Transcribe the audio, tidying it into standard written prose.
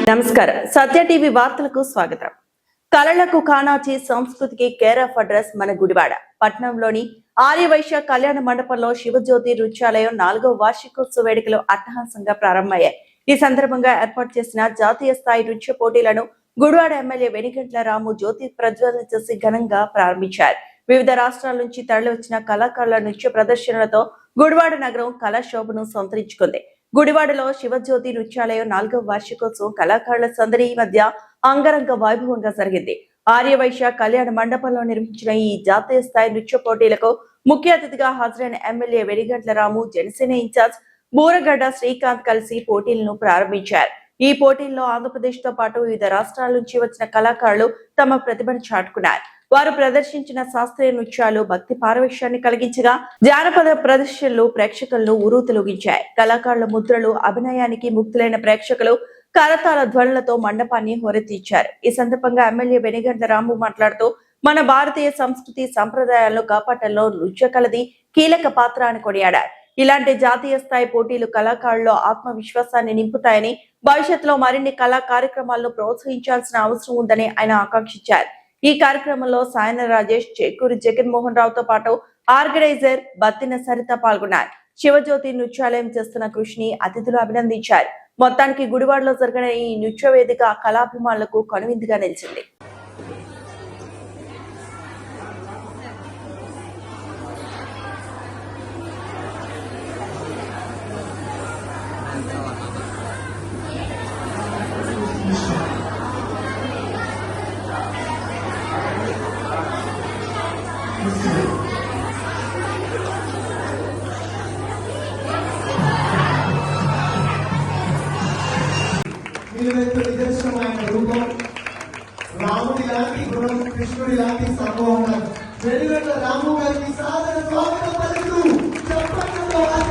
నమస్కారం. సత్య టీవీ వార్తలకు స్వాగతం. కళలకు కానాచి సంస్కృతికి కేర్ ఆఫ్ అడ్రస్ మన గుడివాడ పట్టణంలోని ఆర్యవైశ్య కళ్యాణ మండపంలో శివజ్యోతి నృత్యాలయం 4వ వార్షికోత్సవ వేడుకలు అట్టహాసంగా ప్రారంభమయ్యాయి. ఈ సందర్భంగా ఏర్పాటు చేసిన జాతీయ స్థాయి నృత్య పోటీలను గుడివాడ ఎమ్మెల్యే వెనిగంట్ల రాము జ్యోతి ప్రజ్వలన చేసి ఘనంగా ప్రారంభించారు. వివిధ రాష్ట్రాల నుంచి తరలివచ్చిన కళాకారుల నృత్య ప్రదర్శనలతో గుడివాడ నగరం కళాశోభను సంతరించుకుంది. గుడివాడలో శివజ్యోతి నృత్యాలయం 4వ వార్షికోత్సవం కళాకారుల సందడి మధ్య అంగరంగ వైభవంగా జరిగింది. ఆర్యవైశ్య కళ్యాణ మండపంలో నిర్వహించిన ఈ జాతీయ స్థాయి నృత్య పోటీలకు ముఖ్య అతిథిగా హాజరైన ఎమ్మెల్యే వెనిగంట్ల రాము, జనసేన ఇన్ఛార్జ్ బూరగడ్డ శ్రీకాంత్ కలిసి పోటీలను ప్రారంభించారు. ఈ పోటీల్లో ఆంధ్రప్రదేశ్ తో పాటు వివిధ రాష్ట్రాల నుంచి వచ్చిన కళాకారులు తమ ప్రతిభను చాటుకున్నారు. వారు ప్రదర్శించిన శాస్త్రీయ నృత్యాలు భక్తి పారవశ్యాన్ని కలిగించగా, జానపద ప్రదర్శనలు ప్రేక్షకులను ఉరూతలూగించాయి. కళాకారుల ముద్రలు, అభినయానికి ముక్తులైన ప్రేక్షకులు కరతాళ ధ్వనులతో మండపాన్ని హోరెత్తించారు. ఈ సందర్భంగా ఎమ్మెల్యే వెనిగంట్ల రాము మాట్లాడుతూ, మన భారతీయ సంస్కృతి సంప్రదాయాలను కాపాటంలో నృత్య కళది కీలక పాత్ర అని కొనియాడారు. ఇలాంటి జాతీయ స్థాయి పోటీలు కళాకారుల్లో ఆత్మవిశ్వాసాన్ని నింపుతాయని, భవిష్యత్తులో మరిన్ని కళా కార్యక్రమాలను ప్రోత్సహించాల్సిన అవసరం ఉందని ఆయన ఆకాంక్షించారు. ఈ కార్యక్రమంలో సాయన రాజేష్, చేకూరి జగన్మోహన్ రావుతో పాటు ఆర్గనైజర్ బత్తిన సరిత పాల్గొన్నారు. శివజ్యోతి నృత్యాలయం చేస్తున్న కృషిని అతిథులు అభినందించారు. మొత్తానికి గుడివాడలో జరిగిన ఈ నృత్య వేదిక కళాభిమానులకు కనువిందుగా నిలిచింది. నిదర్శనమైన రూపం రాముడి లాంటి గుణం, కృష్ణుడి లాంటి సంభవం వెనుగంట్ల రాము గారికి సాదర స్వాగతం పలుకుతూ చెప్పండి.